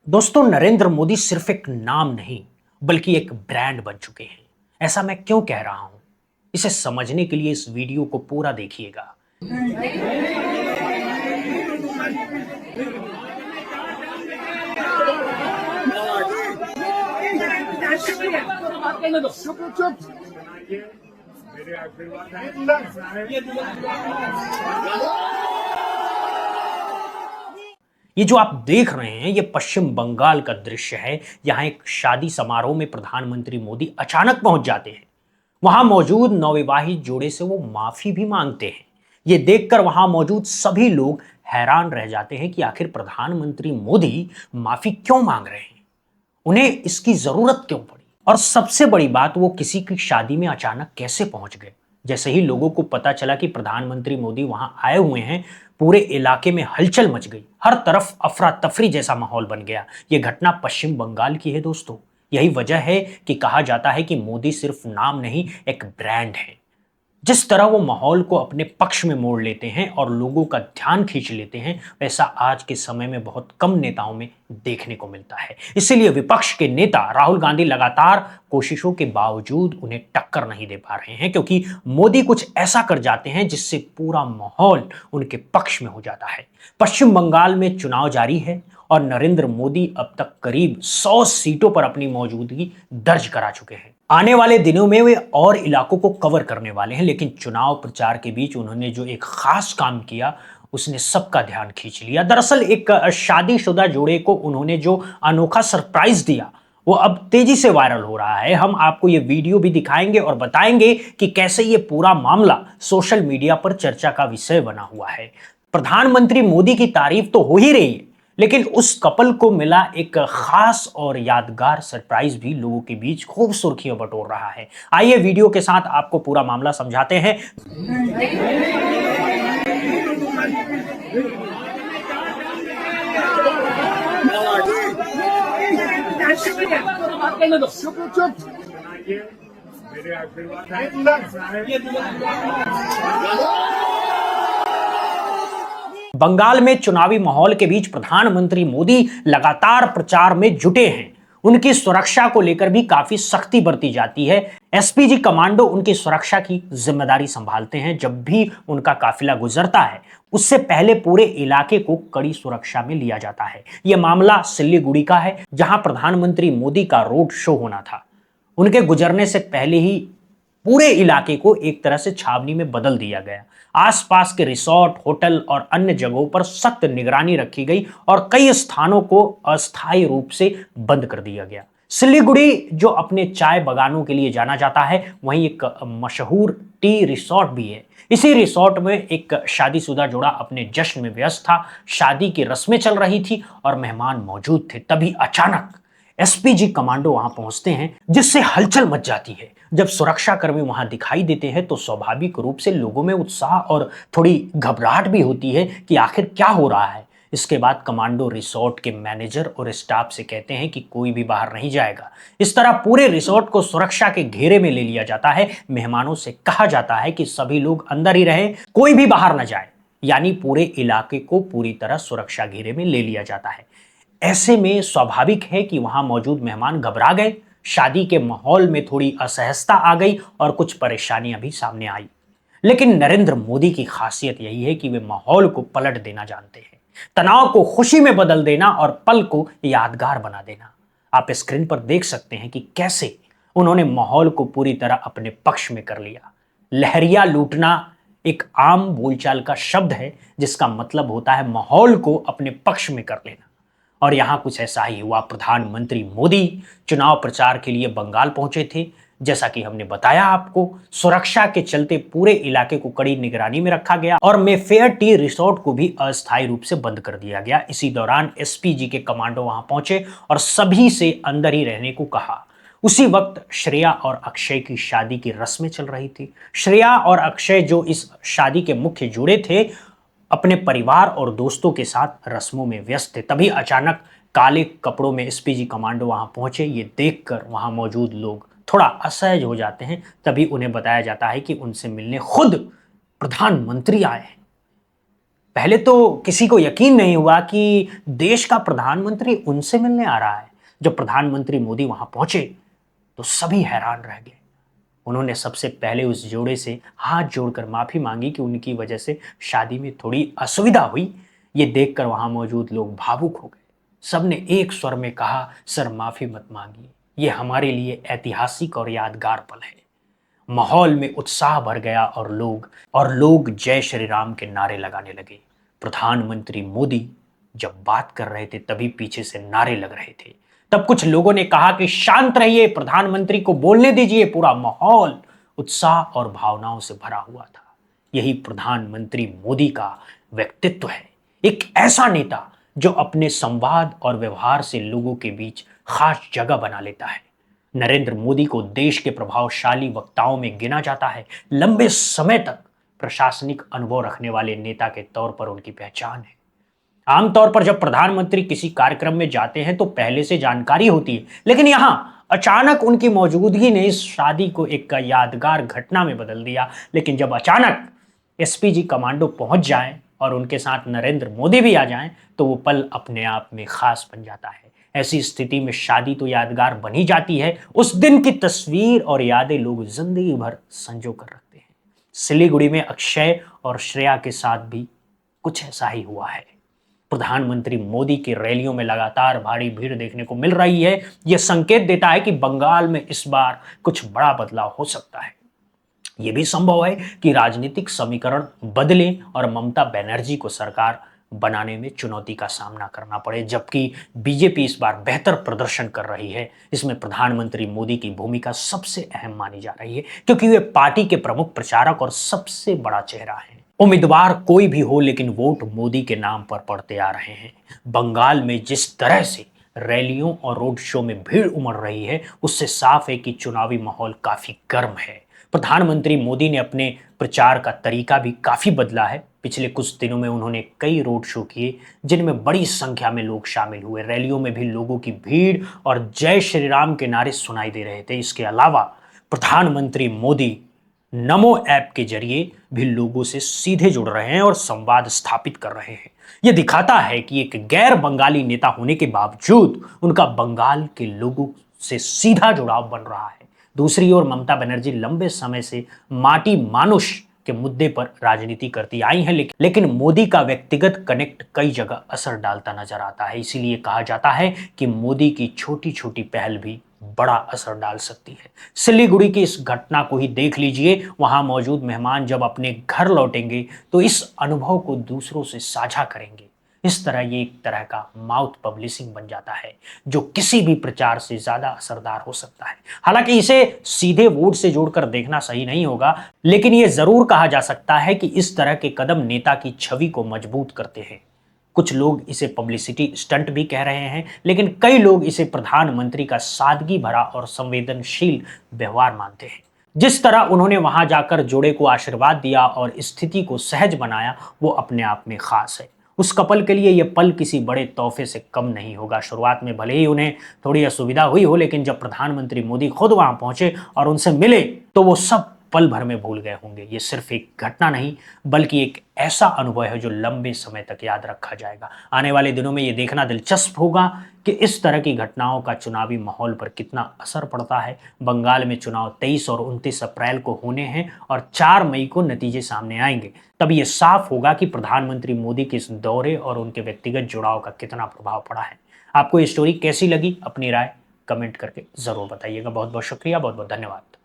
दोस्तों, नरेंद्र मोदी सिर्फ एक नाम नहीं बल्कि एक ब्रांड बन चुके हैं। ऐसा मैं क्यों कह रहा हूं? इसे समझने के लिए इस वीडियो को पूरा देखिएगा। चुप चुप। मेरे आशीर्वाद ये जो आप देख रहे हैं, ये पश्चिम बंगाल का दृश्य है। यहां एक शादी समारोह में प्रधानमंत्री मोदी अचानक पहुंच जाते हैं। वहां मौजूद नवविवाहित जोड़े से वो माफी भी मांगते हैं। ये देखकर वहां मौजूद सभी लोग हैरान रह जाते हैं कि आखिर प्रधानमंत्री मोदी माफी क्यों मांग रहे हैं, उन्हें इसकी जरूरत क्यों पड़ी, और सबसे बड़ी बात, वो किसी की शादी में अचानक कैसे पहुंच गए। जैसे ही लोगों को पता चला कि प्रधानमंत्री मोदी वहां आए हुए हैं, पूरे इलाके में हलचल मच गई। हर तरफ अफरा तफरी जैसा माहौल बन गया। यह घटना पश्चिम बंगाल की है दोस्तों। यही वजह है कि कहा जाता है कि मोदी सिर्फ नाम नहीं, एक ब्रांड है। जिस तरह वो माहौल को अपने पक्ष में मोड़ लेते हैं और लोगों का ध्यान खींच लेते हैं, वैसा आज के समय में बहुत कम नेताओं में देखने को मिलता है। इसीलिए विपक्ष के नेता राहुल गांधी लगातार कोशिशों के बावजूद उन्हें टक्कर नहीं दे पा रहे हैं, क्योंकि मोदी कुछ ऐसा कर जाते हैं जिससे पूरा माहौल उनके पक्ष में हो जाता है। पश्चिम बंगाल में चुनाव जारी है और नरेंद्र मोदी अब तक करीब 100 सीटों पर अपनी मौजूदगी दर्ज करा चुके हैं। आने वाले दिनों में वे और इलाकों को कवर करने वाले हैं, लेकिन चुनाव प्रचार के बीच उन्होंने जो एक खास काम किया, उसने सबका ध्यान खींच लिया। दरअसल एक शादीशुदा जोड़े को उन्होंने जो अनोखा सरप्राइज दिया, वो अब तेजी से वायरल हो रहा है। हम आपको ये वीडियो भी दिखाएंगे और बताएंगे कि कैसे ये पूरा मामला सोशल मीडिया पर चर्चा का विषय बना हुआ है। प्रधानमंत्री मोदी की तारीफ तो हो ही रही है, लेकिन उस कपल को मिला एक खास और यादगार सरप्राइज भी लोगों के बीच खूब सुर्खियां बटोर रहा है। आइए वीडियो के साथ आपको पूरा मामला समझाते हैं। चुप चुप। मेरे आशीर्वाद बंगाल में चुनावी माहौल के बीच प्रधानमंत्री मोदी लगातार प्रचार में जुटे हैं। उनकी सुरक्षा को लेकर भी काफी सख्ती बरती जाती है। एसपीजी कमांडो उनकी सुरक्षा की जिम्मेदारी संभालते हैं। जब भी उनका काफिला गुजरता है, उससे पहले पूरे इलाके को कड़ी सुरक्षा में लिया जाता है। यह मामला सिल्लीगुड़ी का है, जहां प्रधानमंत्री मोदी का रोड शो होना था। उनके गुजरने से पहले ही पूरे इलाके को एक तरह से छावनी में बदल दिया गया। आसपास के रिसोर्ट, होटल और अन्य जगहों पर सख्त निगरानी रखी गई और कई स्थानों को अस्थायी रूप से बंद कर दिया गया। सिलीगुड़ी जो अपने चाय बागानों के लिए जाना जाता है, वहीं एक मशहूर टी रिसोर्ट भी है। इसी रिसोर्ट में एक शादीशुदा जोड़ा अपने जश्न में व्यस्त था। शादी की रस्में चल रही थी और मेहमान मौजूद थे। तभी अचानक एसपीजी कमांडो वहां पहुंचते हैं, जिससे हलचल मच जाती है। जब सुरक्षा कर्मी वहां दिखाई देते हैं तो स्वाभाविक रूप से लोगों में उत्साह और थोड़ी घबराहट भी होती है कि आखिर क्या हो रहा है। इसके बाद कमांडो रिसोर्ट के मैनेजर और स्टाफ से कहते हैं कि कोई भी बाहर नहीं जाएगा। इस तरह पूरे रिसोर्ट को सुरक्षा के घेरे में ले लिया जाता है। मेहमानों से कहा जाता है कि सभी लोग अंदर ही रहें, कोई भी बाहर न जाए। यानी पूरे इलाके को पूरी तरह सुरक्षा घेरे में ले लिया जाता है। ऐसे में स्वाभाविक है कि वहां मौजूद मेहमान घबरा गए। शादी के माहौल में थोड़ी असहजता आ गई और कुछ परेशानियां भी सामने आई। लेकिन नरेंद्र मोदी की खासियत यही है कि वे माहौल को पलट देना जानते हैं। तनाव को खुशी में बदल देना और पल को यादगार बना देना। आप स्क्रीन पर देख सकते हैं कि कैसे उन्होंने माहौल को पूरी तरह अपने पक्ष में कर लिया। लहरिया लूटना एक आम बोलचाल का शब्द है, जिसका मतलब होता है माहौल को अपने पक्ष में कर लेना। और यहां कुछ ऐसा ही हुआ। प्रधानमंत्री मोदी चुनाव प्रचार के लिए बंगाल पहुंचे थे। जैसा कि हमने बताया आपको, सुरक्षा के चलते पूरे इलाके को कड़ी निगरानी में रखा गया और मेफेयर टी रिसोर्ट को भी अस्थायी रूप से बंद कर दिया गया। इसी दौरान एसपीजी के कमांडो वहां पहुंचे और सभी से अंदर ही रहने को कहा। उसी वक्त श्रेया और अक्षय की शादी की रस्में चल रही थी। श्रेया और अक्षय, जो इस शादी के मुख्य जोड़े थे, अपने परिवार और दोस्तों के साथ रस्मों में व्यस्त थे। तभी अचानक काले कपड़ों में एसपीजी कमांडो वहां पहुंचे। ये देखकर वहां मौजूद लोग थोड़ा असहज हो जाते हैं। तभी उन्हें बताया जाता है कि उनसे मिलने खुद प्रधानमंत्री आए हैं। पहले तो किसी को यकीन नहीं हुआ कि देश का प्रधानमंत्री उनसे मिलने आ रहा है। जब प्रधानमंत्री मोदी वहां पहुंचे तो सभी हैरान रह गए। उन्होंने सबसे पहले उस जोड़े से हाथ जोड़कर माफी मांगी कि उनकी वजह से शादी में थोड़ी असुविधा हुई। ये देखकर वहां मौजूद लोग भावुक हो गए। सबने एक स्वर में कहा, सर माफी मत मांगिए, ये हमारे लिए ऐतिहासिक और यादगार पल है। माहौल में उत्साह भर गया और लोग जय श्री राम के नारे लगाने लगे। प्रधानमंत्री मोदी जब बात कर रहे थे तभी पीछे से नारे लग रहे थे। तब कुछ लोगों ने कहा कि शांत रहिए, प्रधानमंत्री को बोलने दीजिए। पूरा माहौल उत्साह और भावनाओं से भरा हुआ था। यही प्रधानमंत्री मोदी का व्यक्तित्व है, एक ऐसा नेता जो अपने संवाद और व्यवहार से लोगों के बीच खास जगह बना लेता है। नरेंद्र मोदी को देश के प्रभावशाली वक्ताओं में गिना जाता है। लंबे समय तक प्रशासनिक अनुभव रखने वाले नेता के तौर पर उनकी पहचान है। आमतौर पर जब प्रधानमंत्री किसी कार्यक्रम में जाते हैं तो पहले से जानकारी होती है, लेकिन यहां अचानक उनकी मौजूदगी ने इस शादी को एक यादगार घटना में बदल दिया। लेकिन जब अचानक एसपीजी कमांडो पहुंच जाएं और उनके साथ नरेंद्र मोदी भी आ जाएं तो वो पल अपने आप में खास बन जाता है। ऐसी स्थिति में शादी तो यादगार बनी जाती है, उस दिन की तस्वीर और यादें लोग जिंदगी भर संजो कर रखते हैं। सिलीगुड़ी में अक्षय और श्रेया के साथ भी कुछ ऐसा ही हुआ है। प्रधानमंत्री मोदी की रैलियों में लगातार भारी भीड़ देखने को मिल रही है। यह संकेत देता है कि बंगाल में इस बार कुछ बड़ा बदलाव हो सकता है। यह भी संभव है कि राजनीतिक समीकरण बदले और ममता बनर्जी को सरकार बनाने में चुनौती का सामना करना पड़े, जबकि बीजेपी इस बार बेहतर प्रदर्शन कर रही है। इसमें प्रधानमंत्री मोदी की भूमिका सबसे अहम मानी जा रही है, क्योंकि वे पार्टी के प्रमुख प्रचारक और सबसे बड़ा चेहरा है। उम्मीदवार कोई भी हो, लेकिन वोट मोदी के नाम पर पड़ते आ रहे हैं। बंगाल में जिस तरह से रैलियों और रोड शो में भीड़ उमड़ रही है, उससे साफ है कि चुनावी माहौल काफी गर्म है। प्रधानमंत्री मोदी ने अपने प्रचार का तरीका भी काफी बदला है। पिछले कुछ दिनों में उन्होंने कई रोड शो किए जिनमें बड़ी संख्या में लोग शामिल हुए। रैलियों में भी लोगों की भीड़ और जय श्री राम के नारे सुनाई दे रहे थे। इसके अलावा प्रधानमंत्री मोदी नमो ऐप के जरिए भी लोगों से सीधे जुड़ रहे हैं और संवाद स्थापित कर रहे हैं। यह दिखाता है कि एक गैर बंगाली नेता होने के बावजूद उनका बंगाल के लोगों से सीधा जुड़ाव बन रहा है। दूसरी ओर ममता बनर्जी लंबे समय से माटी मानुष के मुद्दे पर राजनीति करती आई हैं, लेकिन मोदी का व्यक्तिगत कनेक्ट कई जगह असर डालता नजर आता है। इसीलिए कहा जाता है कि मोदी की छोटी छोटी पहल भी बड़ा असर डाल सकती है। सिलीगुड़ी की इस घटना को ही देख लीजिए। वहां मौजूद मेहमान जब अपने घर लौटेंगे तो इस अनुभव को दूसरों से साझा करेंगे। इस तरह ये एक तरह का माउथ पब्लिशिंग बन जाता है, जो किसी भी प्रचार से ज्यादा असरदार हो सकता है। हालांकि इसे सीधे वोट से जोड़कर देखना सही नहीं होगा, लेकिन यह जरूर कहा जा सकता है कि इस तरह के कदम नेता की छवि को मजबूत करते हैं। कुछ लोग इसे पब्लिसिटी स्टंट भी कह रहे हैं, लेकिन कई लोग इसे प्रधानमंत्री का सादगी भरा और संवेदनशील व्यवहार मानते हैं। जिस तरह उन्होंने वहां जाकर जोड़े को आशीर्वाद दिया और स्थिति को सहज बनाया, वो अपने आप में खास है। उस कपल के लिए यह पल किसी बड़े तोहफे से कम नहीं होगा। शुरुआत में भले ही उन्हें थोड़ी असुविधा हुई हो, लेकिन जब प्रधानमंत्री मोदी खुद वहां पहुंचे और उनसे मिले तो वो सब पल भर में भूल गए होंगे। ये सिर्फ एक घटना नहीं, बल्कि एक ऐसा अनुभव है जो लंबे समय तक याद रखा जाएगा। आने वाले दिनों में ये देखना दिलचस्प होगा कि इस तरह की घटनाओं का चुनावी माहौल पर कितना असर पड़ता है। बंगाल में चुनाव 23 और 29 अप्रैल को होने हैं और 4 मई को नतीजे सामने आएंगे। तब ये साफ होगा कि प्रधानमंत्री मोदी के इस दौरे और उनके व्यक्तिगत जुड़ाव का कितना प्रभाव पड़ा है। आपको ये स्टोरी कैसी लगी? अपनी राय कमेंट करके जरूर बताइएगा। बहुत बहुत शुक्रिया, बहुत बहुत धन्यवाद।